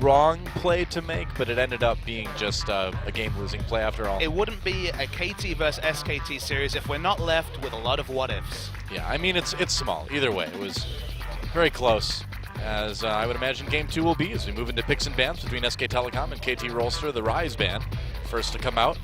wrong play to make, but it ended up being just a game-losing play after all. It wouldn't be a KT versus SKT series if we're not left with a lot of what-ifs. Yeah, I mean, it's small. Either way, it was very close, as I would imagine Game 2 will be as we move into picks and bans between SK Telecom and KT Rolster, the Rise ban. First to come out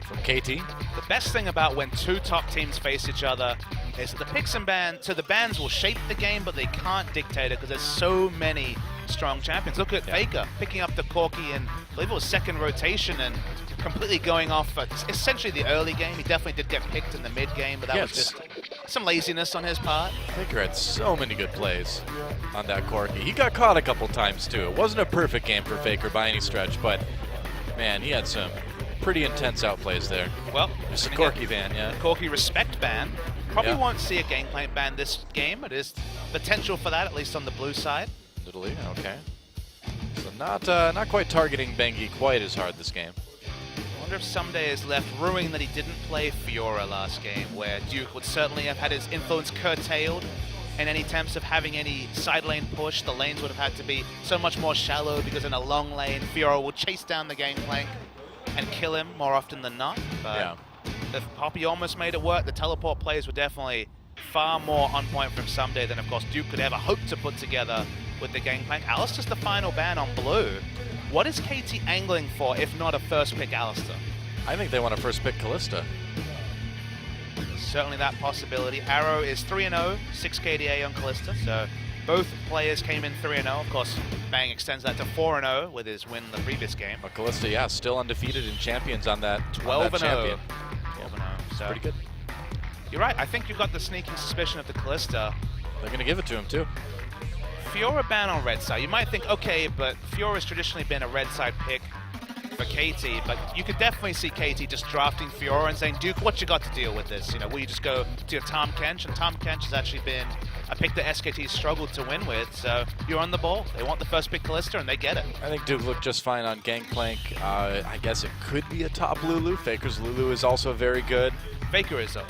from KT. The best thing about when two top teams face each other is that the picks and bans, so the bans will shape the game, but they can't dictate it because there's so many strong champions. Look at Faker picking up the Corki in, I believe it was second rotation and completely going off essentially the early game. He definitely did get picked in the mid game, but that was just some laziness on his part. Faker had so many good plays on that Corki. He got caught a couple times too. It wasn't a perfect game for Faker by any stretch, but man, he had some pretty intense outplays there. Well, there's a Corki ban, yeah. Corki respect ban. Probably won't see a Gangplank ban this game. It is potential for that, at least on the blue side. Italy, okay. So not quite targeting Bengi quite as hard this game. I wonder if Someday is left ruining that he didn't play Fiora last game, where Duke would certainly have had his influence curtailed, and any attempts of having any side lane push, the lanes would have had to be so much more shallow because in a long lane, Fiora will chase down the Gangplank and kill him more often than not. But if Poppy almost made it work, the teleport plays were definitely far more on point from Someday than, of course, Duke could ever hope to put together with the Gangplank. Alistair's the final ban on blue. What is KT angling for, if not a first pick Alistair? I think they want to first pick Kalista. Certainly that possibility. Arrow is 3-0, 6 KDA on Kalista, so both players came in 3-0. Of course, Bang extends that to 4-0 with his win the previous game. But Kalista, yeah, still undefeated in champions on that 12-0. champion. 12-0. So pretty good. You're right. I think you've got the sneaking suspicion of the Kalista. They're going to give it to him, too. Fiora ban on red side. You might think, okay, but Fiora's traditionally been a red side pick for KT, but you could definitely see KT just drafting Fiora and saying, Duke, what you got to deal with this? You know, will you just go to your Tom Kench? And Tom Kench has actually been a pick that SKT struggled to win with, so you're on the ball. They want the first pick Kalista, and they get it. I think Duke looked just fine on Gangplank. I guess it could be a top Lulu. Faker's Lulu is also very good. Faker is a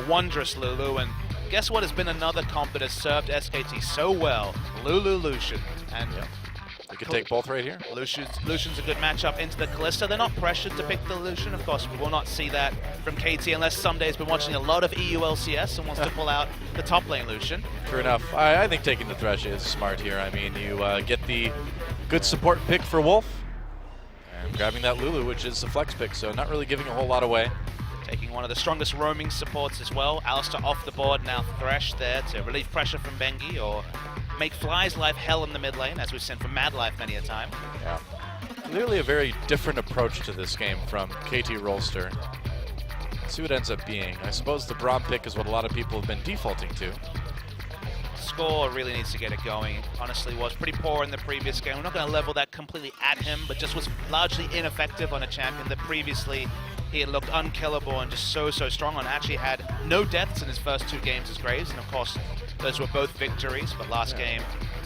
wondrous Lulu, and guess what has been another comp that has served SKT so well? Lulu Lucian. And we could take both right here. Lucian's a good matchup into the Kalista. They're not pressured to pick the Lucian. Of course, we will not see that from KT unless Someday has been watching a lot of EU LCS and wants to pull out the top lane Lucian. True enough. I think taking the Thresh is smart here. I mean, you get the good support pick for Wolf and grabbing that Lulu, which is the flex pick, so not really giving a whole lot away. Taking one of the strongest roaming supports as well. Alistair off the board, now Thresh there to relieve pressure from Bengi or make Fly's life hell in the mid lane, as we've seen from Mad Life many a time. Yeah. Clearly a very different approach to this game from KT Rolster. Let's see what ends up being. I suppose the Braum pick is what a lot of people have been defaulting to. Score really needs to get it going. Honestly, was pretty poor in the previous game. We're not going to level that completely at him, but just was largely ineffective on a champion that previously he had looked unkillable and just so strong on. Actually had no deaths in his first 2 games as Graves, and of course those were both victories, but last game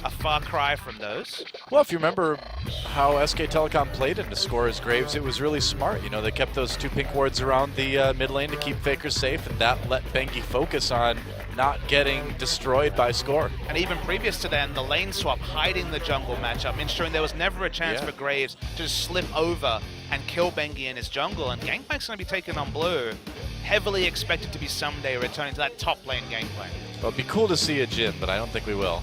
a far cry from those. Well, if you remember how SK Telecom played into score as Graves, it was really smart. You know, they kept those 2 pink wards around the mid lane to keep Faker safe, and that let Bengi focus on not getting destroyed by score. And even previous to then, the lane swap hiding the jungle matchup, ensuring there was never a chance for Graves to just slip over and kill Bengi in his jungle. And Gangplank's going to be taken on blue, heavily expected to be Someday returning to that top lane Gangplank. Well, it'd be cool to see a Jhin, but I don't think we will.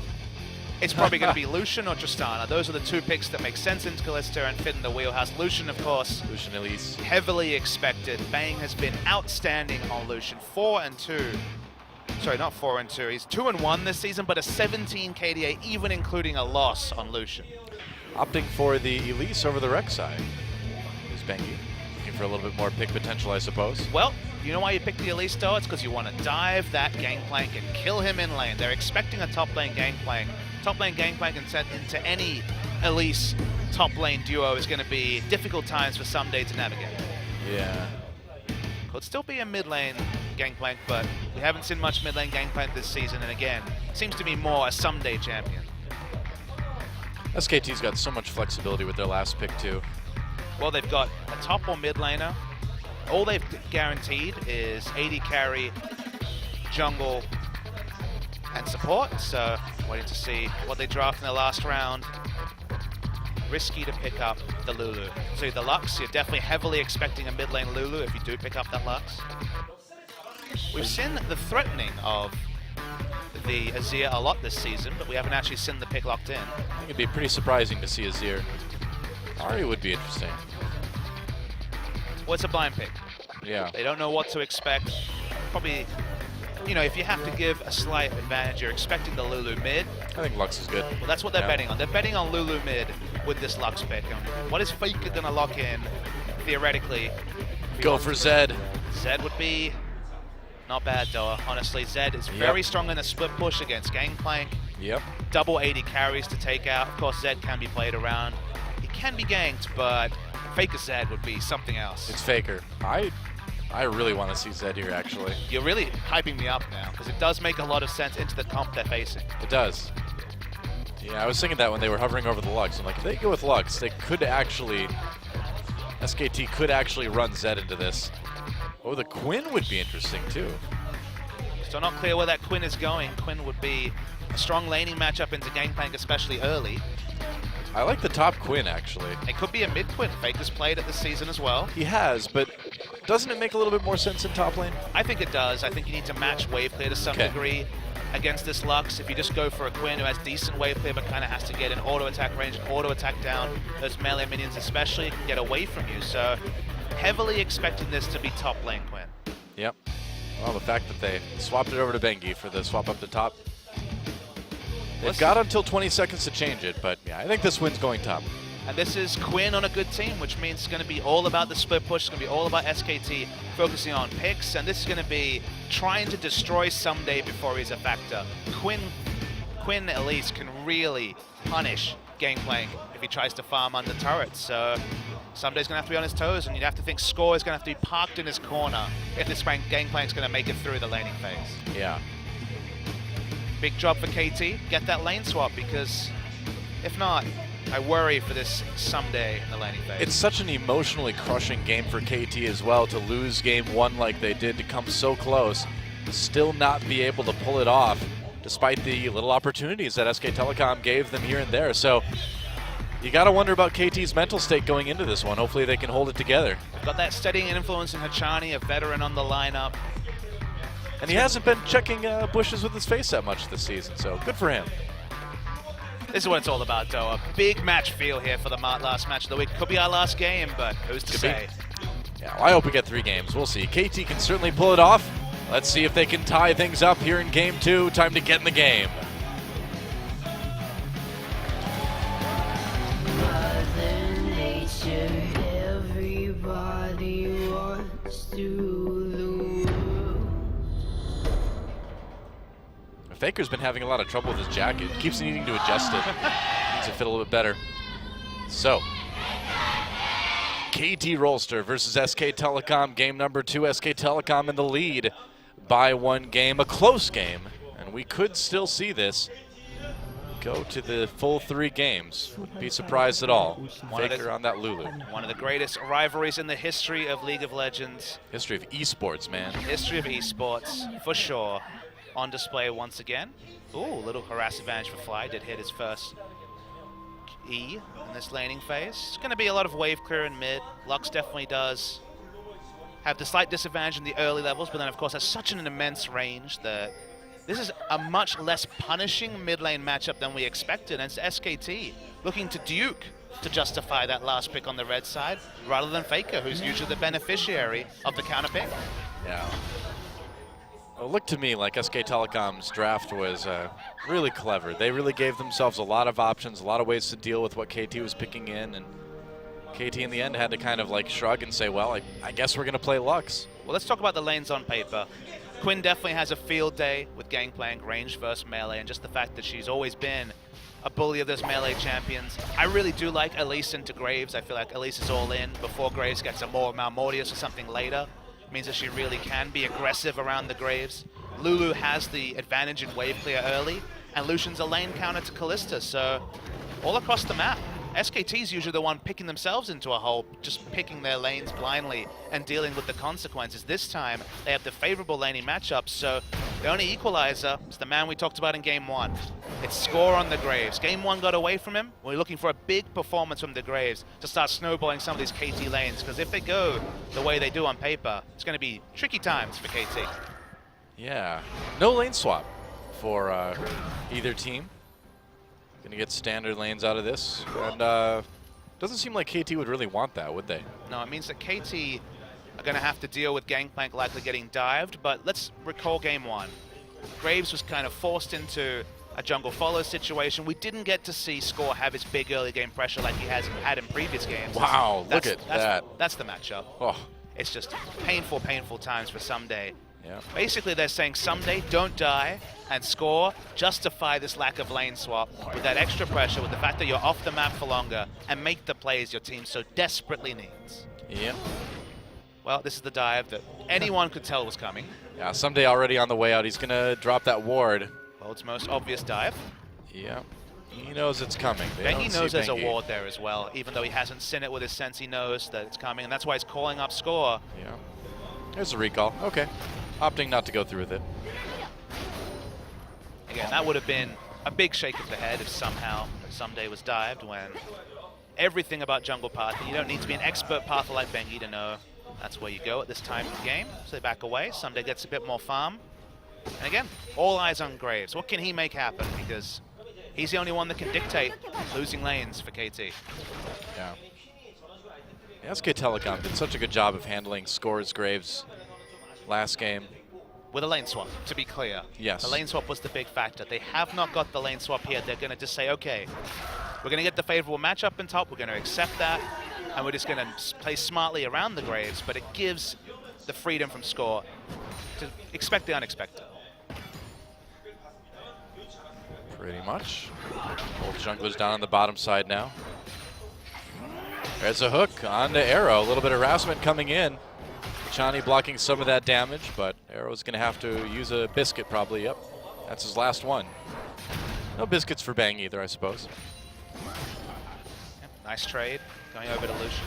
It's probably going to be Lucian or Tristana. Those are the 2 picks that make sense into Kalista and fit in the wheelhouse. Lucian, of course, Lucian Elise, heavily expected. Bang has been outstanding on Lucian. 4-2. Sorry, not 4-2. He's 2-1 this season, but a 17 KDA, even including a loss on Lucian. Opting for the Elise over the Rex side is Bengi. Looking for a little bit more pick potential, I suppose. Well, you know why you pick the Elise, though? It's because you want to dive that Gangplank and kill him in lane. They're expecting a top lane Gangplank. Top lane Gangplank and set into any Elise top lane duo is going to be difficult times for Someday to navigate. Yeah. Could still be a mid lane Gangplank, but we haven't seen much mid lane Gangplank this season, and again, seems to be more a Someday champion. SKT's got so much flexibility with their last pick, too. Well, they've got a top or mid laner. All they've guaranteed is AD carry, jungle, and support, so waiting to see what they draft in the last round. risky to pick up the Lulu. So the Lux, you're definitely heavily expecting a mid lane Lulu if you do pick up that Lux. We've seen the threatening of the Azir a lot this season, but we haven't actually seen the pick locked in. I think it'd be pretty surprising to see Azir. Ahri would be interesting. Well, it's a blind pick. Yeah. They don't know what to expect. Probably, you know, if you have to give a slight advantage, you're expecting the Lulu mid. I think Lux is good. Well, that's what they're betting on. They're betting on Lulu mid with this Lux pick. And what is Faker going to lock in, theoretically? Go for Zed. Zed would be not bad, though. Honestly, Zed is very strong in a split push against Gangplank. Yep. Double 80 carries to take out. Of course, Zed can be played around. He can be ganked, but Faker Zed would be something else. It's Faker. I really want to see Zed here, actually. You're really hyping me up now, because it does make a lot of sense into the comp they're facing. It does. Yeah, I was thinking that when they were hovering over the Lux. I'm like, if they go with Lux, they could actually... SKT could actually run Zed into this. Oh, the Quinn would be interesting, too. Still not clear where that Quinn is going. Quinn would be a strong laning matchup into Gangplank, especially early. I like the top Quinn, actually. It could be a mid Quinn. Faker's played it this season as well. He has, but doesn't it make a little bit more sense in top lane? I think it does. I think you need to match wave clear to some degree against this Lux. If you just go for a Quinn who has decent wave clear but kind of has to get in auto attack range and auto attack down, those melee minions especially can get away from you. So heavily expecting this to be top lane Quinn. Yep. Well, the fact that they swapped it over to Bengi for the swap up to top. They've got until 20 seconds to change it, but yeah, I think this win's going top. And this is Quinn on a good team, which means it's going to be all about the split push. It's going to be all about SKT focusing on picks, and this is going to be trying to destroy Someday before he's a factor. Quinn at least can really punish Gangplank if he tries to farm under turrets. So Someday's going to have to be on his toes, and you'd have to think Score is going to have to be parked in his corner if this Gangplank's going to make it through the laning phase. Yeah. Big job for KT, get that lane swap, because if not, I worry for this Someday in the laning phase. It's such an emotionally crushing game for KT as well, to lose game one like they did, to come so close, still not be able to pull it off, despite the little opportunities that SK Telecom gave them here and there. So you got to wonder about KT's mental state going into this one. Hopefully they can hold it together. Got that steadying influence in Hachani, a veteran on the lineup. And he hasn't been checking bushes with his face that much this season, so good for him. This is what it's all about, though. A big match feel here for the last match of the week. Could be our last game, but who's to say? Yeah, well, I hope we get 3 games. We'll see. KT can certainly pull it off. Let's see if they can tie things up here in game 2. Time to get in the game. Mother Nature, everybody wants to lose. Faker's been having a lot of trouble with his jacket. Keeps needing to adjust it. Needs to fit a little bit better. So, KT Rolster versus SK Telecom, game number 2. SK Telecom in the lead by 1 game, a close game, and we could still see this go to the full 3 games. Wouldn't be surprised at all. Faker on that Lulu. One of the greatest rivalries in the history of League of Legends. History of esports, man. History of esports, for sure. On display once again. Ooh, little harass advantage for Fly. Did hit his first E in this laning phase. It's going to be a lot of wave clear in mid. Lux definitely does have the slight disadvantage in the early levels, but then of course has such an immense range that this is a much less punishing mid lane matchup than we expected. And it's SKT looking to Duke to justify that last pick on the red side, rather than Faker, who's usually the beneficiary of the counter pick. Yeah. Well, it looked to me like SK Telecom's draft was really clever. They really gave themselves a lot of options, a lot of ways to deal with what KT was picking in, and KT in the end had to kind of like shrug and say, well, I guess we're going to play Lux. Well, let's talk about the lanes on paper. Quinn definitely has a field day with Gangplank, range versus melee, and just the fact that she's always been a bully of those melee champions. I really do like Elise into Graves. I feel like Elise is all in before Graves gets a more Malmortius or something later. Means that she really can be aggressive around the Graves. Lulu has the advantage in wave clear early, and Lucian's a lane counter to Kalista, so all across the map, SKT's usually the one picking themselves into a hole, just picking their lanes blindly and dealing with the consequences. This time, they have the favorable laning matchups, so The only equalizer is the man we talked about in Game 1. It's score on the Graves. Game 1 got away from him. We're looking for a big performance from the Graves to start snowballing some of these KT lanes, because if they go the way they do on paper, it's going to be tricky times for KT. Yeah. No lane swap for either team. Going to get standard lanes out of this. And doesn't seem like KT would really want that, would they? No, it means that KT are going to have to deal with Gangplank likely getting dived, but let's recall Game 1. Graves was kind of forced into a jungle follow situation. We didn't get to see Score have his big early game pressure like he has had in previous games. Wow, look at that. That's the matchup. Oh. It's just painful, painful times for Someday. Yeah. Basically, they're saying Someday, don't die, and Score, justify this lack of lane swap with that extra pressure, with the fact that you're off the map for longer, and make the plays your team so desperately needs. Yep. Well, this is the dive that anyone could tell was coming. Yeah, Someday already on the way out. He's going to drop that ward. World's most obvious dive. Yeah. He knows it's coming. Bengi knows there's a ward there as well, even though he hasn't seen it with his sense. He knows that it's coming, and that's why he's calling up Score. Yeah. There's a recall. Okay. Opting not to go through with it. Again, that would have been a big shake of the head if somehow Someday was dived, when everything about jungle pathing, you don't need to be an expert pather like Bengi to know that's where you go at this time of the game. So they back away. Someday gets a bit more farm. And again, all eyes on Graves. What can he make happen? Because he's the only one that can dictate losing lanes for KT. Yeah. SK Telecom did such a good job of handling Score's Graves last game. With a lane swap, to be clear. Yes. The lane swap was the big factor. They have not got the lane swap here. They're going to just say, okay, we're going to get the favorable matchup in top. We're going to accept that. And we're just going to play smartly around the Graves. But it gives the freedom from Score to expect the unexpected. Pretty much. Both junglers down on the bottom side now. There's a hook on the Arrow. A little bit of harassment coming in. Chani blocking some of that damage, but Arrow's going to have to use a biscuit probably. Yep, that's his last one. No biscuits for Bang either, I suppose. Yep, nice trade. Going over to Lucian.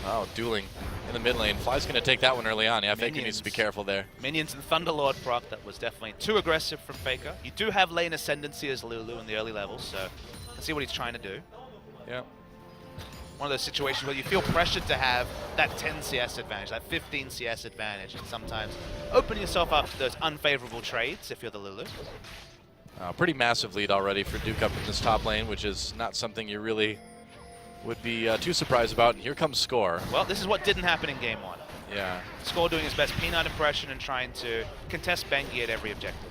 Oh, dueling in the mid lane. Fly's going to take that one early on. Yeah, Faker needs to be careful there. Minions and Thunderlord proc, that was definitely too aggressive from Faker. You do have lane ascendancy as Lulu in the early levels, so you can see what he's trying to do. Yeah. One of those situations where you feel pressured to have that 10 CS advantage, that 15 CS advantage, and sometimes open yourself up to those unfavorable trades if you're the Lulu. Pretty massive lead already for Duke up in this top lane, which is not something you really would be too surprised about. And here comes Score. Well, this is what didn't happen in Game 1. Yeah. Score doing his best peanut impression and trying to contest Bengi at every objective.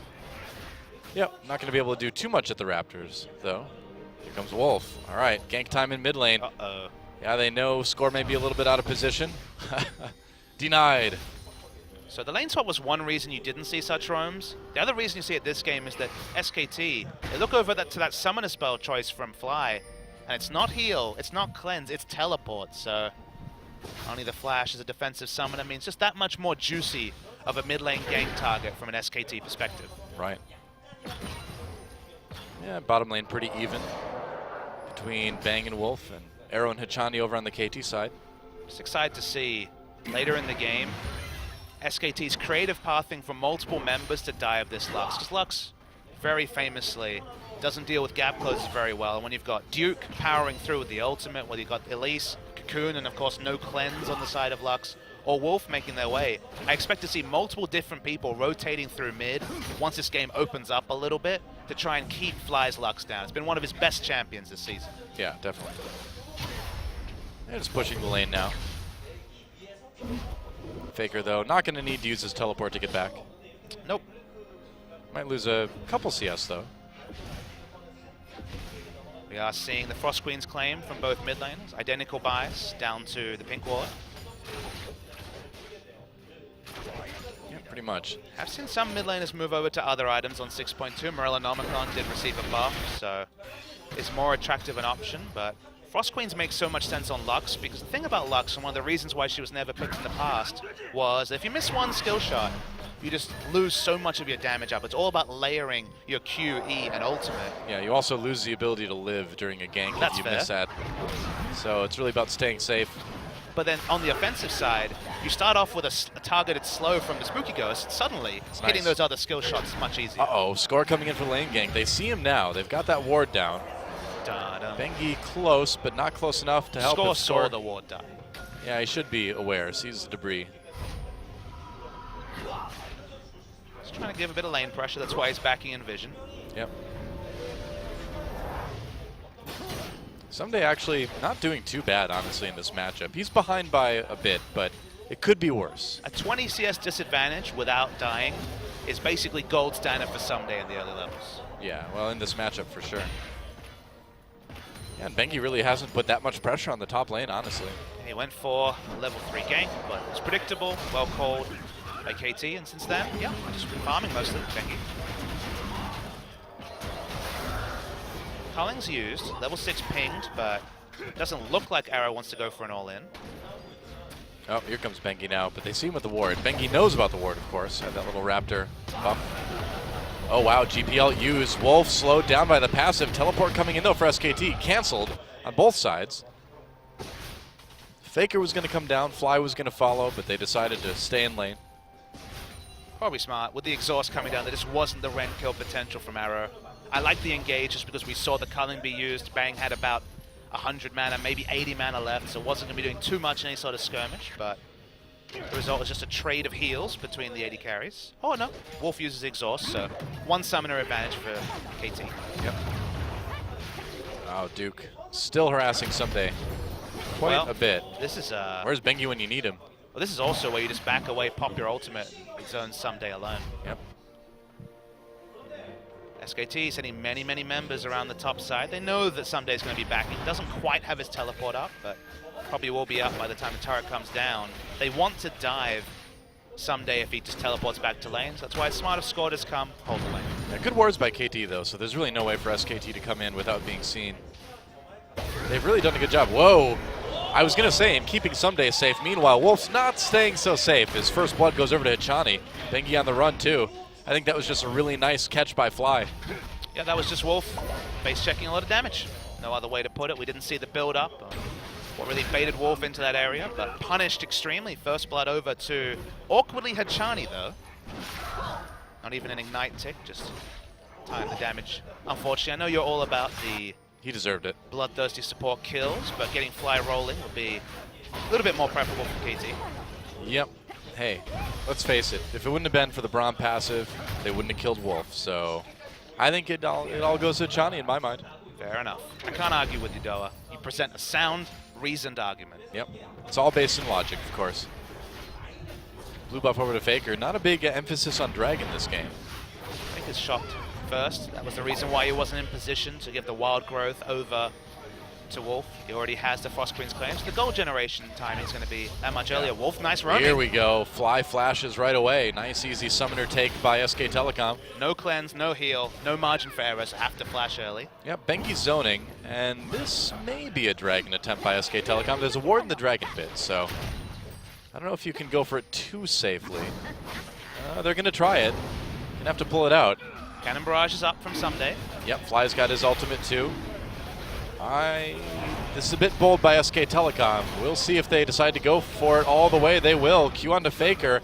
Yep, not going to be able to do too much at the Raptors, though. Here comes Wolf. All right, gank time in mid lane. Uh-oh. Yeah, they know Score may be a little bit out of position. Denied. So the lane swap was one reason you didn't see such roams. The other reason you see it this game is that SKT, they look over to that summoner spell choice from Fly, and it's not heal, it's not cleanse, it's teleport. So only the flash as a defensive summoner means just that much more juicy of a mid lane gank target from an SKT perspective. Right. Yeah, bottom lane pretty even between Bang and Wolf, and Arrow and Hachani over on the KT side. Just excited to see later in the game SKT's creative pathing from multiple members to dive this Lux. Because Lux, very famously, doesn't deal with gap closes very well. And when you've got Duke powering through with the ultimate, whether you've got Elise, Cocoon, and of course no cleanse on the side of Lux, or Wolf making their way, I expect to see multiple different people rotating through mid once this game opens up a little bit to try and keep Fly's Lux down. It's been one of his best champions this season. Yeah, definitely. They're just pushing the lane now. Faker, though, not going to need to use his teleport to get back. Nope. Might lose a couple CS, though. We are seeing the Frost Queen's claim from both mid lanes. Identical buys down to the pink ward. Yeah, pretty much. I've seen some mid laners move over to other items on 6.2. Morella Nomicon did receive a buff, so it's more attractive an option, but Frost Queens makes so much sense on Lux, because the thing about Lux, and one of the reasons why she was never picked in the past, was if you miss one skill shot, you just lose so much of your damage up. It's all about layering your Q, E, and ultimate. Yeah, you also lose the ability to live during a gank That's if you fair. miss that. So it's really about staying safe. but then on the offensive side, you start off with a targeted slow from the Spooky Ghost. Suddenly, hitting those other skill shots is much easier. Uh-oh, Score coming in for lane gank. They see him now. They've got that ward down. Bengi close, but not close enough to help. Score saw the ward down. Yeah, he should be aware. Sees the debris. He's trying to give a bit of lane pressure. That's why he's backing in vision. Yep. Someday actually not doing too bad, honestly, in this matchup. He's behind by a bit, but it could be worse. A 20 CS disadvantage without dying is basically gold standard for Someday in the early levels. Yeah, well, in this matchup for sure. Yeah, and Bengi really hasn't put that much pressure on the top lane, honestly. He went for a level 3 gank, but it's predictable, well called by KT, and since then, yeah, just been farming mostly, Bengi. Culling's used, level 6 pinged, but it doesn't look like Arrow wants to go for an all-in. Oh, here comes Bengi now, but they see him with the ward. Bengi knows about the ward, of course. Had that little Raptor bump. Oh, wow, GPL used. Wolf slowed down by the passive. Teleport coming in, though, for SKT. Canceled on both sides. Faker was going to come down. Fly was going to follow, but they decided to stay in lane. Probably smart. With the exhaust coming down, there just wasn't the rend kill potential from Arrow. I like the engage just because we saw the culling be used. Bang had about 100 mana, maybe 80 mana left, so wasn't going to be doing too much in any sort of skirmish, but the result was just a trade of heals between the 80 carries. Oh no, Wolf uses exhaust, so one summoner advantage for KT. Yep. Oh, Duke still harassing Someday quite a bit. This is where's Bengi when you need him? Well, this is also where you just back away, pop your ultimate, and zone Someday alone. Yep. SKT sending many, many members around the top side. They know that Someday's going to be backing. Doesn't quite have his teleport up, but probably will be up by the time the turret comes down. They want to dive Someday if he just teleports back to lane, so that's why it's smart if Score does come, hold the lane. Yeah, good wards by KT, though, so there's really no way for SKT to come in without being seen. They've really done a good job. Whoa! I was going to say, I'm keeping Someday safe. Meanwhile, Wolf's not staying so safe. His first blood goes over to Hichani. Bengi on the run, too. I think that was just a really nice catch by Fly. Yeah, that was just Wolf base checking a lot of damage. No other way to put it. We didn't see the build up. What really baited Wolf into that area, but punished extremely. First blood over to awkwardly Hichani, though. Not even an ignite tick, just time the damage. Unfortunately, I know you're all about the He deserved it. bloodthirsty support kills, but getting Fly rolling would be a little bit more preferable for KT. Yep. Hey, let's face it. If it wouldn't have been for the Braum passive, they wouldn't have killed Wolf. So I think it all goes to Hichani in my mind. Fair enough. I can't argue with you, Doa. You present a sound, reasoned argument. Yep. It's all based in logic, of course. Blue buff over to Faker. Not a big emphasis on Dragon this game. Faker's shocked first. That was the reason why he wasn't in position to give the wild growth over to Wolf. He already has the Frost Queen's claims. The gold generation timing is going to be that much earlier. Wolf, nice roaming. Here we go. Fly flashes right away. Nice, easy summoner take by SK Telecom. No cleanse, no heal, no margin for errors. Have to flash early. Yep, Bengi's zoning, and this may be a Dragon attempt by SK Telecom. There's a ward in the Dragon pit, so I don't know if you can go for it too safely. They're going to try it. Gonna have to pull it out. Cannon Barrage is up from Someday. Yep, Fly's got his ultimate too. This is a bit bold by SK Telecom. We'll see if they decide to go for it all the way. They will. Q on to Faker.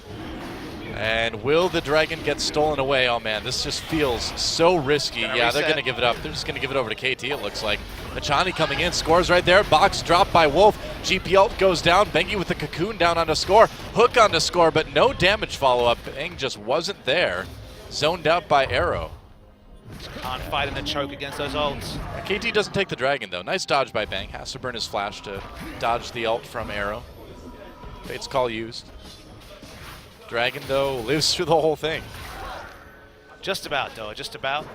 And will the Dragon get stolen away? Oh man, this just feels so risky. Yeah, they're going to give it up. They're just going to give it over to KT, it looks like. Hichani coming in, scores right there. Box dropped by Wolf. GP ult goes down. Bengi with the cocoon down onto Score. Hook onto Score, but no damage follow-up. Bang just wasn't there. Zoned out by Arrow. Can't fight in the choke against those ults. KT doesn't take the Dragon, though. Nice dodge by Bang. Has to burn his flash to dodge the ult from Arrow. Fate's Call used. Dragon, though, lives through the whole thing. Just about, Doa, just about.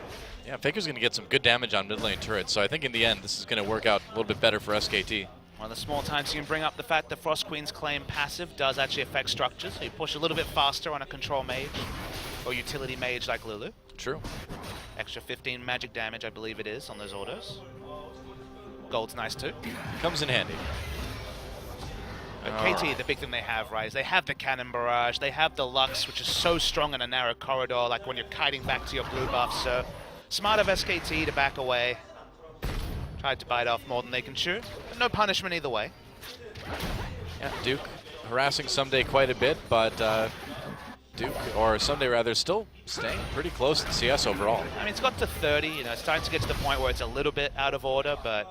Yeah, Faker's going to get some good damage on mid lane turrets, so I think in the end this is going to work out a little bit better for SKT. One of the small times you can bring up the fact that Frost Queen's claim passive does actually affect structures, so you push a little bit faster on a control mage or utility mage like Lulu. True. Extra 15 magic damage, I believe it is, on those autos. Gold's nice too. Comes in handy. But KT, the big thing they have, right, is they have the Cannon Barrage, they have the Lux, which is so strong in a narrow corridor, like when you're kiting back to your blue buff, so smart of SKT to back away. Tried to bite off more than they can chew, but no punishment either way. Yeah, Duke harassing Someday quite a bit, but Duke, or Someday rather, still staying pretty close in CS overall. I mean, it's got to 30. You know, it's starting to get to the point where it's a little bit out of order, but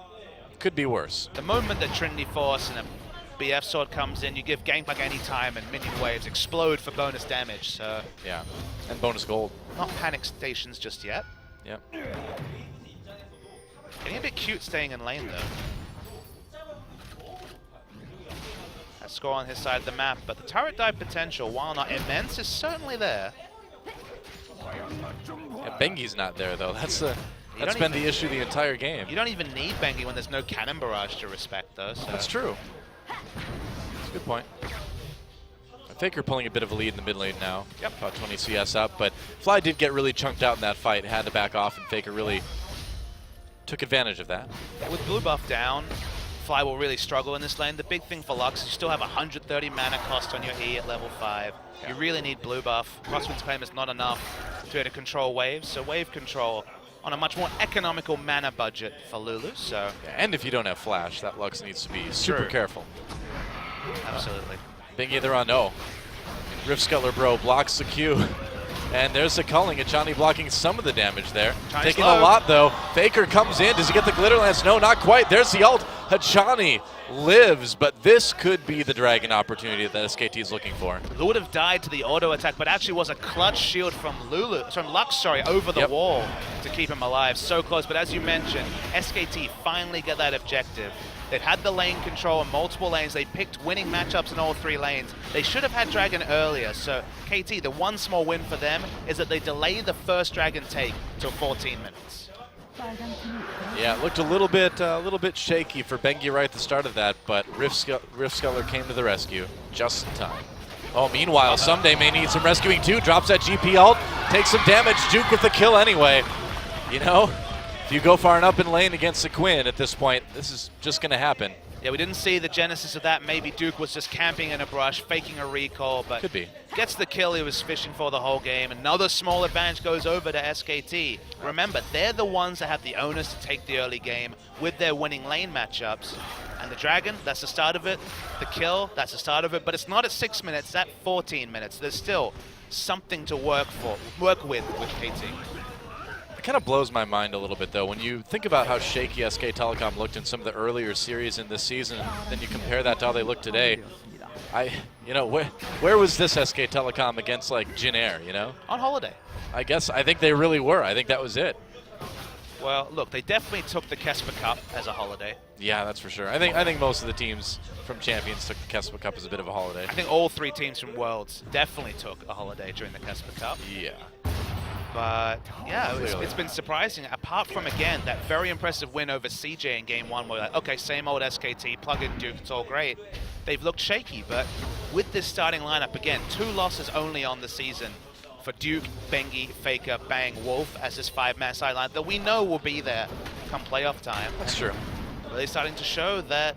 could be worse. The moment that Trinity Force and a BF sword comes in, you give Gangplank any time and minion waves explode for bonus damage. So yeah, and bonus gold. Not panic stations just yet. Yep. Getting a bit cute staying in lane though. That score on his side of the map, but the turret dive potential, while not immense, is certainly there. Yeah, Bengi's not there though. That's been the issue the entire game. You don't even need Bengi when there's no cannon barrage to respect though. So. That's true. That's a good point. Faker pulling a bit of a lead in the mid lane now. Yep. About 20 CS up, but Fly did get really chunked out in that fight. Had to back off, and Faker really took advantage of that. With blue buff down, Fly will really struggle in this lane. The big thing for Lux is you still have 130 mana cost on your E at level 5. Yeah. You really need blue buff. Crosswind's Claim is not enough to be able to control waves, so wave control on a much more economical mana budget for Lulu. So. Yeah, and if you don't have Flash, that Lux needs to be super careful. Absolutely. Bingy they're on no. Riftscuttler bro blocks the Q. And there's the culling, and Johnny blocking some of the damage there. Johnny's taking low. a lot though. Faker comes in. Does he get the glitter lance? No, not quite. There's the ult. Hachani lives, but this could be the dragon opportunity that SKT is looking for. Lulu would have died to the auto attack, but actually was a clutch shield from Lux, over the wall to keep him alive. So close, but as you mentioned, SKT finally get that objective. They've had the lane control in multiple lanes. They picked winning matchups in all 3 lanes. They should have had Dragon earlier. So KT, the one small win for them is that they delay the first Dragon take till 14 minutes. Yeah, it looked a little bit shaky for Bengi right at the start of that, but Riftscuttler came to the rescue just in time. Oh, meanwhile, Someday may need some rescuing too. Drops that GP ult, takes some damage. Duke with the kill anyway. You know, if you go far enough in lane against the Quinn at this point, this is just going to happen. Yeah, we didn't see the genesis of that. Maybe Duke was just camping in a brush, faking a recall, but could be. Gets the kill he was fishing for the whole game. Another small advantage goes over to SKT. Remember, they're the ones that have the onus to take the early game with their winning lane matchups. And the Dragon, that's the start of it. The kill, that's the start of it. But it's not at 6 minutes, it's at 14 minutes. There's still something to work with KT. It kind of blows my mind a little bit, though, when you think about how shaky SK Telecom looked in some of the earlier series in this season, then you compare that to how they look today. Where was this SK Telecom against, like, Jin Air, you know? On holiday. I think they really were. I think that was it. Well, look, they definitely took the Kesper Cup as a holiday. Yeah, that's for sure. I think most of the teams from Champions took the Kesper Cup as a bit of a holiday. I think all 3 teams from Worlds definitely took a holiday during the Kesper Cup. Yeah. But yeah, it's been surprising. Apart from, again, that very impressive win over CJ in Game 1 where, like, okay, same old SKT, plug in Duke, it's all great. They've looked shaky, but with this starting lineup, again, 2 losses only on the season for Duke, Bengi, Faker, Bang, Wolf as this 5-man sideline that we know will be there come playoff time. That's true. Really starting to show that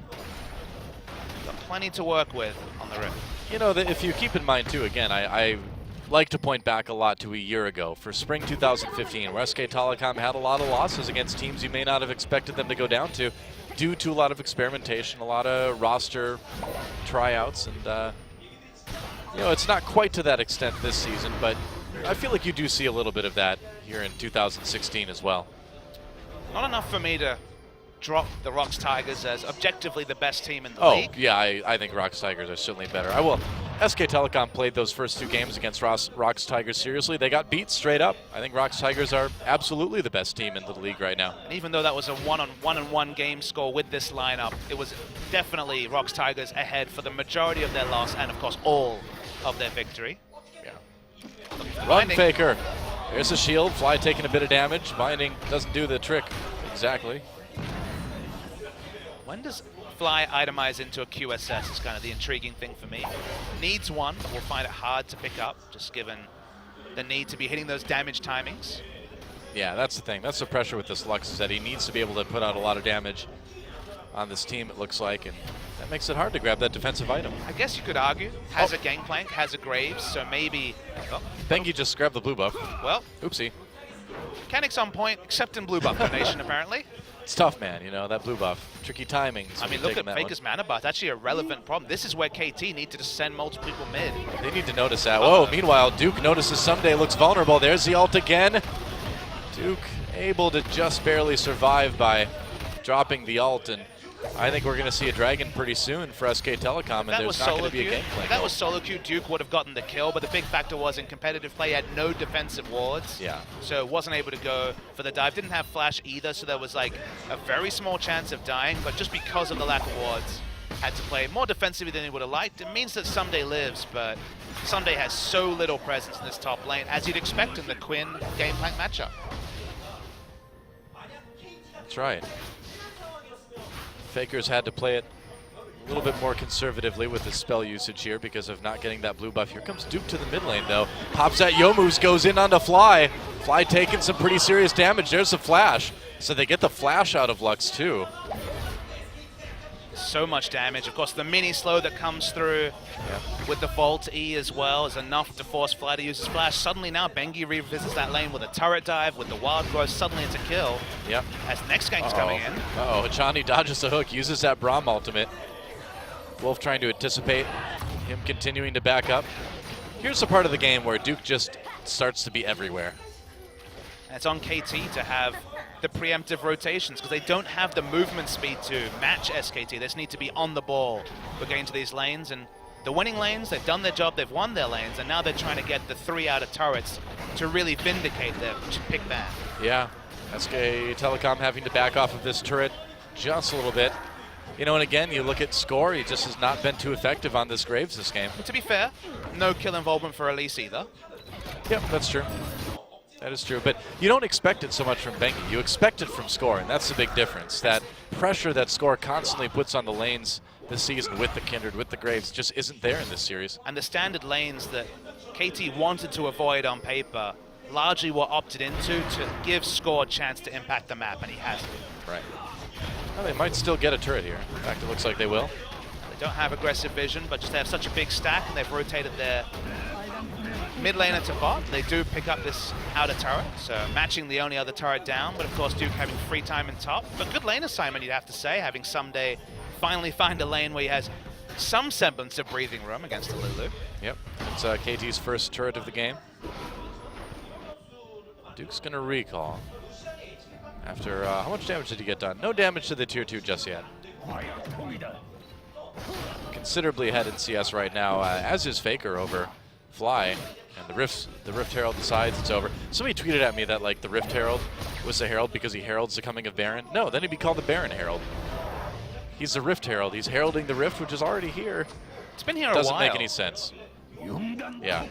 got plenty to work with on the Rift. You know, if you keep in mind, too, again, I like to point back a lot to a year ago for spring 2015, where SK Telecom had a lot of losses against teams you may not have expected them to go down to due to a lot of experimentation, a lot of roster tryouts, and it's not quite to that extent this season, but I feel like you do see a little bit of that here in 2016 as well. Not enough for me to drop the Rocks Tigers as objectively the best team in the league. Oh, yeah, I think Rocks Tigers are certainly better. SK Telecom played those first 2 games against Rocks Tigers seriously. They got beat straight up. I think Rocks Tigers are absolutely the best team in the league right now. And even though that was a 1-on-1 game score with this lineup, it was definitely Rocks Tigers ahead for the majority of their loss and, of course, all of their victory. Yeah. Run, Faker. There's a shield. Fly taking a bit of damage. Binding doesn't do the trick exactly. When does Fly itemize into a QSS is kind of the intriguing thing for me. Needs one, but we'll find it hard to pick up, just given the need to be hitting those damage timings. Yeah, that's the thing. That's the pressure with this Lux, is that he needs to be able to put out a lot of damage on this team, it looks like, and that makes it hard to grab that defensive item. I guess you could argue, has a Gangplank, has a Graves, so maybe... Bengi just grabbed the blue buff. Well, oopsie. mechanics on point, except in blue buff donation, apparently. It's tough, man. You know, that blue buff. Tricky timing. I mean, look at Faker's mana bar. It's actually a relevant problem. This is where KT need to just send multiple people mid. They need to notice that. Whoa, meanwhile, Duke notices Someday looks vulnerable. There's the ult again. Duke able to just barely survive by dropping the ult, and I think we're going to see a dragon pretty soon for SK Telecom, and there's not going to be a game plan. If that was solo queue, Duke would have gotten the kill, but the big factor was in competitive play, he had no defensive wards. Yeah. So wasn't able to go for the dive. Didn't have flash either, so there was like a very small chance of dying, but just because of the lack of wards, had to play more defensively than he would have liked. It means that Someday lives, but Someday has so little presence in this top lane, as you'd expect in the Quinn game plan matchup. That's right. Faker's had to play it a little bit more conservatively with his spell usage here because of not getting that blue buff. Here comes Duke to the mid lane, though. Pops at Youmu's, goes in onto Fly. Fly taking some pretty serious damage. There's the flash. So they get the flash out of Lux, too. So much damage. Of course, the mini slow that comes through with the Volt E as well is enough to force Fly to use his flash. Suddenly now, Bengi revisits that lane with a turret dive, with the wild growth. Suddenly it's a kill. Yep. As the next gank's coming in. Uh-oh, Hachani dodges the hook, uses that Braum ultimate. Wolf trying to anticipate him continuing to back up. Here's the part of the game where Duke just starts to be everywhere. And it's on KT to have the preemptive rotations because they don't have the movement speed to match SKT. They just need to be on the ball for getting to these lanes. And the winning lanes, they've done their job, they've won their lanes, and now they're trying to get the 3 out of turrets to really vindicate their pick ban. Yeah, SK Telecom having to back off of this turret just a little bit. You know, and again, you look at score, he just has not been too effective on this Graves this game. To be fair, no kill involvement for Elise either. Yep, that's true. That is true, but you don't expect it so much from Bengi. You expect it from Score, and that's the big difference. That pressure that Score constantly puts on the lanes this season with the Kindred, with the Graves, just isn't there in this series. And the standard lanes that KT wanted to avoid on paper largely were opted into to give Score a chance to impact the map, and he hasn't. Right. Well, they might still get a turret here. In fact, it looks like they will. They don't have aggressive vision, but just they have such a big stack, and they've rotated their mid laner to bot. They do pick up this outer turret, so matching the only other turret down, but of course Duke having free time in top. But good lane assignment, you'd have to say, having Someday finally find a lane where he has some semblance of breathing room against the Lulu. Yep, it's KT's first turret of the game. Duke's gonna recall. After, how much damage did he get done? No damage to the tier 2 just yet. Considerably ahead in CS right now, as is Faker over Fly. And the Rift Herald decides it's over. Somebody tweeted at me that like the Rift Herald was the Herald because he heralds the coming of Baron. No, then he'd be called the Baron Herald. He's the Rift Herald. He's heralding the Rift, which is already here. It's been here a while. Doesn't make any sense. Yeah.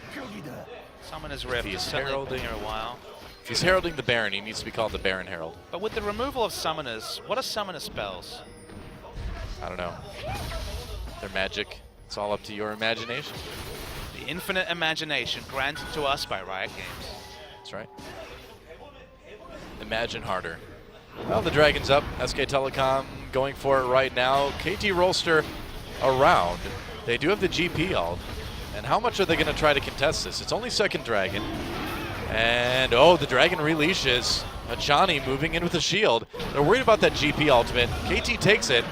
Summoner's Rift. He's It's certainly heralding been here a while. If he's heralding the Baron, he needs to be called the Baron Herald. But with the removal of summoners, what are summoner spells? I don't know. They're magic. It's all up to your imagination. The infinite imagination granted to us by Riot Games. That's right. Imagine harder. Well, the Dragon's up. SK Telecom going for it right now. KT Rolster around. They do have the GP ult. And how much are they going to try to contest this? It's only second Dragon. And, oh, the Dragon releashes. Hachani moving in with a shield. They're worried about that GP ultimate. KT takes it.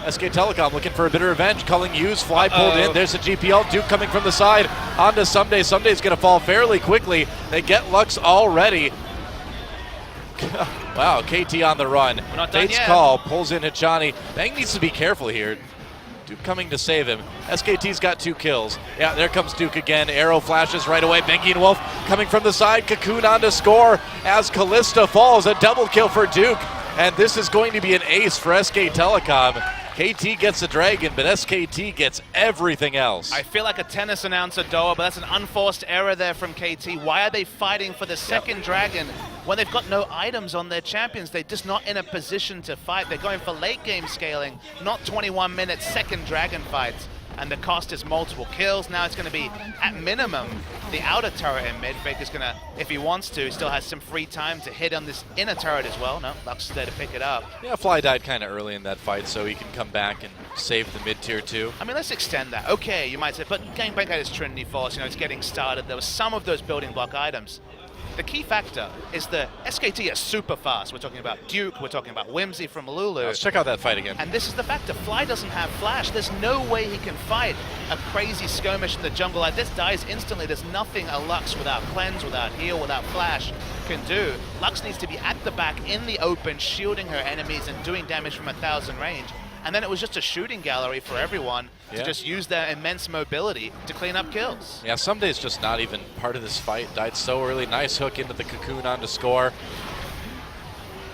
SK Telecom looking for a bit of revenge. Culling used. Fly pulled in. There's a GP ult. Duke coming from the side. Onto Someday. Someday's going to fall fairly quickly. They get Lux already. Wow, KT on the run. Fate's call. Pulls in Hachani. Bang needs to be careful here. Duke coming to save him. SKT's got 2 kills. Yeah, there comes Duke again. Arrow flashes right away. Bengi and Wolf coming from the side. Cocoon on to score as Callista falls. A double kill for Duke. And this is going to be an ace for SK Telecom. KT gets the Dragon, but SKT gets everything else. I feel like a tennis announcer, Doa, but that's an unforced error there from KT. Why are they fighting for the second Dragon when they've got no items on their champions? They're just not in a position to fight. They're going for late game scaling, not 21-minute second Dragon fights. And the cost is multiple kills. Now it's going to be, at minimum, the outer turret in mid. Faker's going to, if he wants to, still has some free time to hit on this inner turret as well. No, Lux is there to pick it up. Yeah, Fly died kind of early in that fight, so he can come back and save the mid tier 2. I mean, let's extend that. Okay, you might say, but getting back at his Trinity Force, you know, it's getting started. There was some of those building block items. the key factor is that SKT are super fast. We're talking about Duke, we're talking about Whimsy from Lulu. Let's check out that fight again. And this is the factor. Fly doesn't have flash. There's no way he can fight a crazy skirmish in the jungle like this. Dies instantly. There's nothing a Lux without cleanse, without heal, without flash can do. Lux needs to be at the back in the open, shielding her enemies and doing damage from 1,000 range. And then it was just a shooting gallery for everyone to just use their immense mobility to clean up kills. Yeah, Someday's just not even part of this fight. Died so early. Nice hook into the cocoon on to score.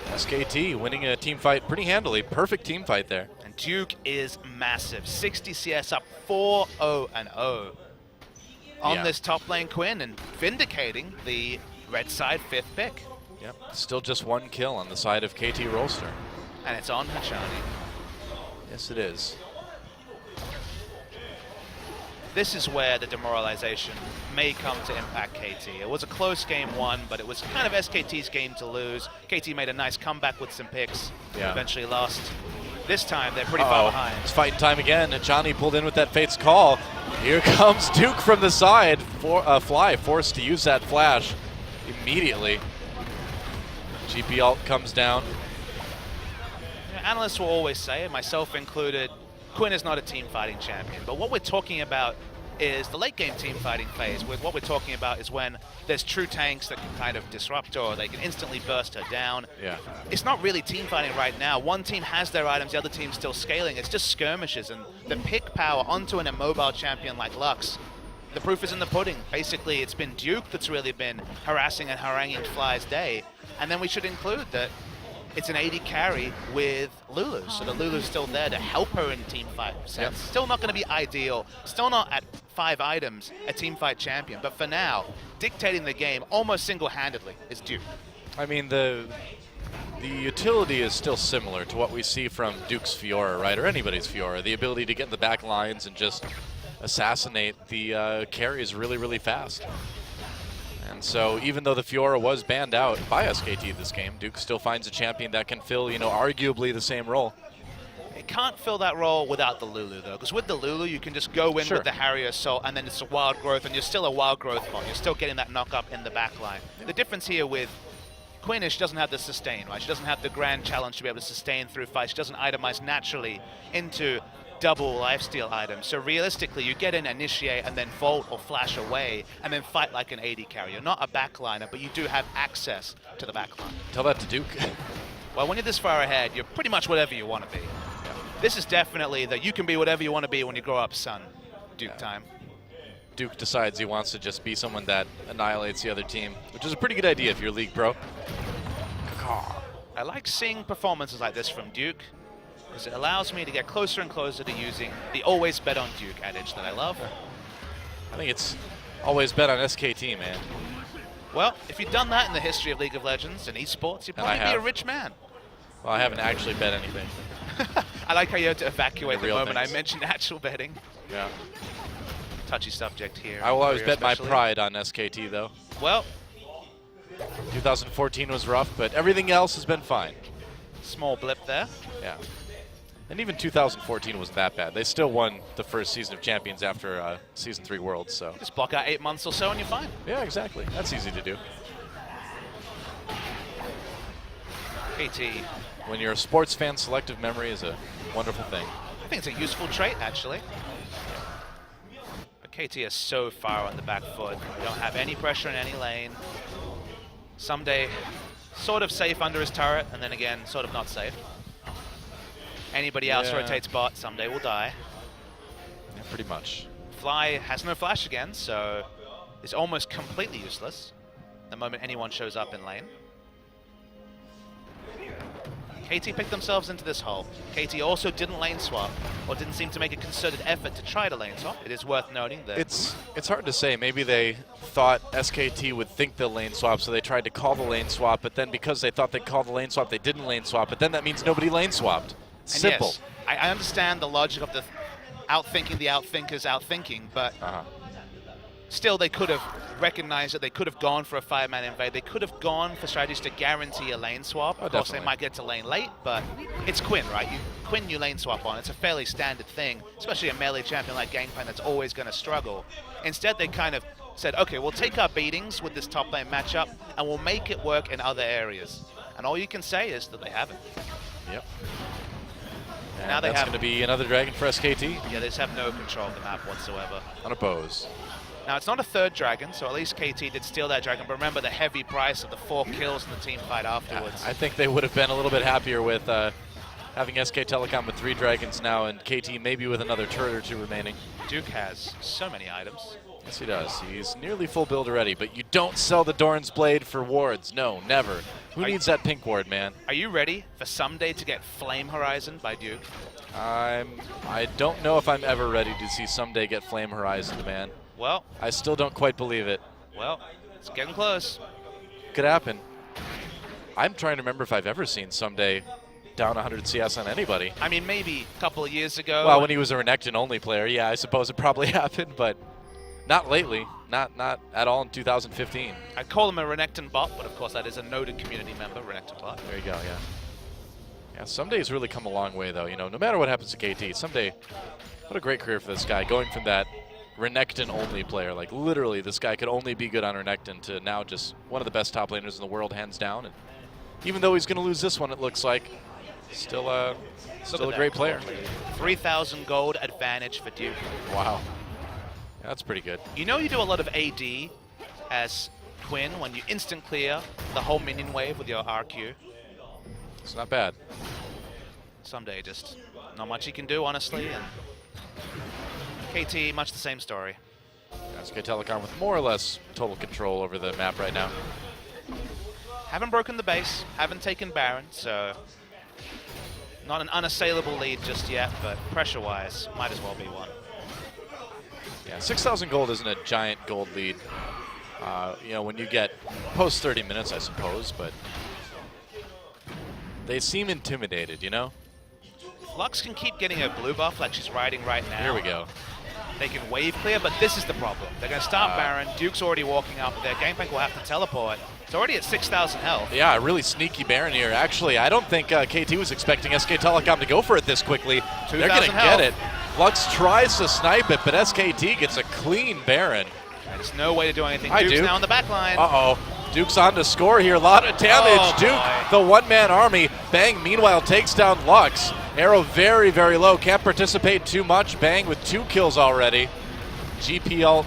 SKT winning a team fight pretty handily. Perfect team fight there. And Duke is massive. 60 CS up 4-0-0 on this top lane Quinn and vindicating the red side 5th pick. Yep, still just 1 kill on the side of KT Rolster. And it's on Hachani. Yes, it is. This is where the demoralization may come to impact KT. It was a close game 1, but it was kind of SKT's game to lose. KT made a nice comeback with some picks, eventually lost. This time, they're pretty far behind. It's fighting time again. Hachani pulled in with that Fate's Call. Here comes Duke from the side. Fly forced to use that flash immediately. GP ult comes down. Analysts will always say, myself included, Quinn is not a team fighting champion. But what we're talking about is the late game team fighting phase. What we're talking about is when there's true tanks that can kind of disrupt her or they can instantly burst her down. Yeah. It's not really team fighting right now. One team has their items, the other team's still scaling. It's just skirmishes, and the pick power onto an immobile champion like Lux, the proof is in the pudding. Basically, it's been Duke that's really been harassing and haranguing Fly's day. And then we should include that it's an AD carry with Lulu, so the Lulu's still there to help her in team fight sense. Still not going to be ideal, still not at 5 items a team fight champion, but for now, dictating the game almost single-handedly is Duke. I mean, the utility is still similar to what we see from Duke's Fiora, right, or anybody's Fiora. The ability to get in the back lines and just assassinate the carries really, really fast. And so even though the Fiora was banned out by SKT this game, Duke still finds a champion that can fill, arguably the same role. It can't fill that role without the Lulu, though, because with the Lulu, you can just go in with the Harrier Assault, and then it's a wild growth, and you're still a wild growth bot. You're still getting that knock up in the back line. The difference here with Quinn is she doesn't have the sustain, right? She doesn't have the grand challenge to be able to sustain through fights. She doesn't itemize naturally into double lifesteal items. So realistically, you get in, initiate, and then vault or flash away, and then fight like an AD carrier. You're not a backliner, but you do have access to the backline. Tell that to Duke. Well, when you're this far ahead, you're pretty much whatever you want to be. This is definitely that you can be whatever you want to be when you grow up, son. Duke time. Duke decides he wants to just be someone that annihilates the other team, which is a pretty good idea if you're League Pro. I like seeing performances like this from Duke, because it allows me to get closer and closer to using the always bet on Duke adage that I love. I think it's always bet on SKT, man. Well, if you've done that in the history of League of Legends and esports, you'd probably be a rich man. Well, I haven't actually bet anything. I like how you had to evacuate the moment things. I mentioned actual betting. Yeah. Touchy subject here. I will always bet especially. my pride on SKT, though. Well, 2014 was rough, but everything else has been fine. Small blip there. Yeah. And even 2014 wasn't that bad. They still won the first season of Champions after Season 3 Worlds, so. Just block out 8 months or so and you're fine. Yeah, exactly. That's easy to do. KT. When you're a sports fan, selective memory is a wonderful thing. I think it's a useful trait, actually. But KT is so far on the back foot. We don't have any pressure in any lane. Someday, sort of safe under his turret, and then again, sort of not safe. Anybody else rotates bot, someday will die. Yeah, pretty much. Fly has no flash again, so it's almost completely useless the moment anyone shows up in lane. KT picked themselves into this hole. KT also didn't lane swap, or didn't seem to make a concerted effort to try to lane swap. It is worth noting that... It's hard to say. Maybe they thought SKT would think they'll lane swap, so they tried to call the lane swap, but then because they thought they'd call the lane swap, they didn't lane swap, but then that means nobody lane swapped. Simple. Yes, I understand the logic of the outthinking the outthinkers outthinking, but still they could have recognized that they could have gone for a 5-man invade. They could have gone for strategies to guarantee a lane swap. Of course, they might get to lane late, but it's Quinn, right? Quinn you lane swap on. It's a fairly standard thing, especially a melee champion like Gangplank that's always going to struggle. Instead, they kind of said, okay, we'll take our beatings with this top lane matchup and we'll make it work in other areas. And all you can say is that they haven't. Yep. And now that's going to be another dragon for SKT. Yeah, they just have no control of the map whatsoever. Unopposed. Now, it's not a third dragon, so at least KT did steal that dragon, but remember the heavy price of the 4 kills in the team fight afterwards. I think they would have been a little bit happier with having SK Telecom with 3 dragons now and KT maybe with another turret or 2 remaining. Duke has so many items. Yes, he does. He's nearly full build already, but you don't sell the Dorn's Blade for wards. No, never. Who needs that pink ward, man? Are you ready for someday to get Flame Horizon by Duke? I don't know if I'm ever ready to see someday get Flame Horizon, man. Well, I still don't quite believe it. Well, it's getting close. Could happen. I'm trying to remember if I've ever seen someday down 100 CS on anybody. I mean, maybe a couple of years ago. Well, when he was a Renekton-only player, yeah, I suppose it probably happened, but not lately. Not at all in 2015. I call him a Renekton bot, but of course that is a noted community member, Renekton bot. There you go, yeah. Yeah, Someday's really come a long way, though. You know, no matter what happens to KT, Someday, what a great career for this guy, going from that Renekton-only player, like literally this guy could only be good on Renekton, to now just one of the best top laners in the world, hands down. And even though he's going to lose this one, it looks like, still a great player. 3,000 gold advantage for Duke. Wow. That's pretty good. You know you do a lot of AD as Quinn when you instant clear the whole minion wave with your RQ. It's not bad. Someday just not much he can do, honestly. And KT, much the same story. SK Telecom with more or less total control over the map right now. Haven't broken the base, haven't taken Baron, so not an unassailable lead just yet, but pressure-wise, might as well be one. Yeah, 6,000 gold isn't a giant gold lead. You know, when you get post 30 minutes, I suppose, but they seem intimidated, you know? Lux can keep getting a blue buff like she's riding right now. Here we go. They can wave clear, but this is the problem. They're going to start Baron. Duke's already walking up there. Gangplank will have to teleport. It's already at 6,000 health. Yeah, a really sneaky Baron here. Actually, I don't think KT was expecting SK Telecom to go for it this quickly. They're going to get it. Lux tries to snipe it, but SKT gets a clean Baron. There's no way to do anything. Hi, Duke's Duke. now in the back line. Uh-oh. Duke's on to score here. A lot of damage. Oh, Duke, the one-man army. Bang, meanwhile, takes down Lux. Arrow very, very low. Can't participate too much. Bang with 2 kills already. GPL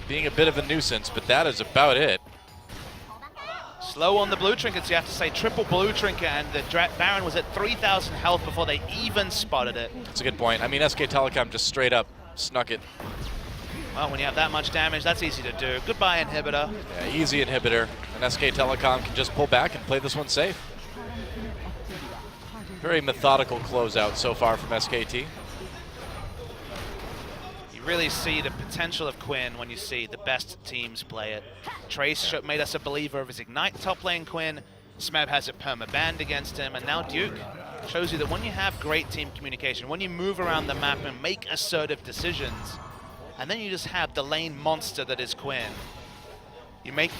being a bit of a nuisance, but that is about it. Slow on the blue trinkets, you have to say. Triple blue trinket, and the Baron was at 3,000 health before they even spotted it. That's a good point. I mean, SK Telecom just straight up snuck it. Well, when you have that much damage, that's easy to do. Goodbye, inhibitor. Yeah, easy inhibitor. And SK Telecom can just pull back and play this one safe. Very methodical closeout so far from SKT. You really see the potential of Quinn when you see the best teams play it. Trace made us a believer of his Ignite top lane Quinn. Smeb has it perma-banned against him, and now Duke shows you that when you have great team communication, when you move around the map and make assertive decisions, and then you just have the lane monster that is Quinn. You make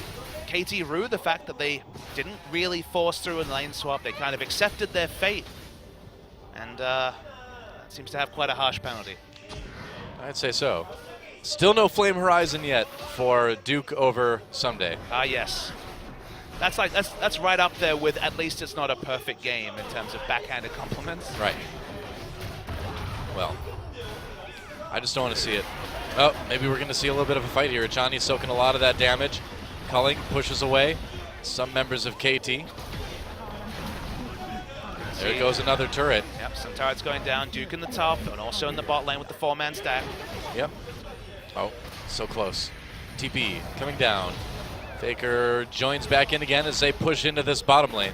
KT rue the fact that they didn't really force through a lane swap. They kind of accepted their fate. And that seems to have quite a harsh penalty. I'd say so. Still no Flame Horizon yet for Duke over Someday. Ah, yes. That's right up there with at least it's not a perfect game in terms of backhanded compliments. Right. Well, I just don't want to see it. Oh, maybe we're going to see a little bit of a fight here. Johnny's soaking a lot of that damage. Culling pushes away some members of KT. There goes another turret. Yep, some turrets going down. Duke in the top and also in the bot lane with the 4-man stack. Yep. Oh, so close. TP coming down. Faker joins back in again as they push into this bottom lane.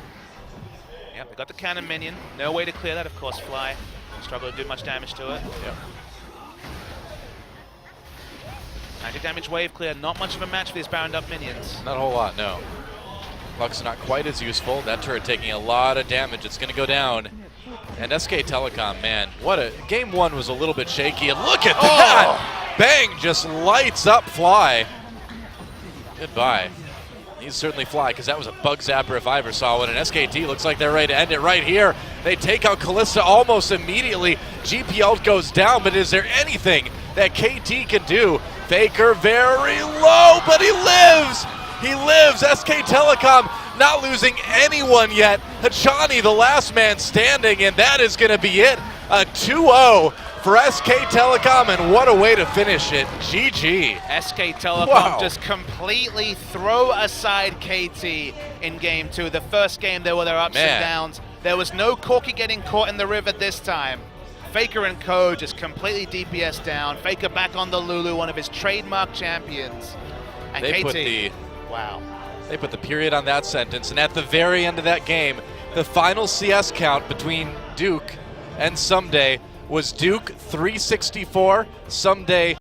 Yep, they got the cannon minion. No way to clear that, of course. Fly struggle to do much damage to it. Yep. Magic damage wave clear. Not much of a match for these bound up minions. Not a whole lot, no. Lux not quite as useful. That turret taking a lot of damage. It's going to go down. And SK Telecom, man, what a game 1 was a little bit shaky. And look at that! Bang, just lights up Fly. Goodbye. He's certainly Fly, because that was a bug zapper if I ever saw one. And SKT looks like they're ready to end it right here. They take out Kalista almost immediately. GPL goes down, but is there anything that KT can do? Faker very low, but he lives! He lives! SK Telecom not losing anyone yet. Hachani, the last man standing, and that is going to be it. A 2-0 for SK Telecom, and what a way to finish it. GG. SK Telecom Wow. just completely throw aside KT in game 2. The first game, there were their ups Man. and downs. There was no Corki getting caught in the river this time. Faker and Co just completely DPS down. Faker back on the Lulu, one of his trademark champions. And They KT, put the wow. They put the period on that sentence, and at the very end of that game, the final CS count between Duke and Someday was Duke 364, Someday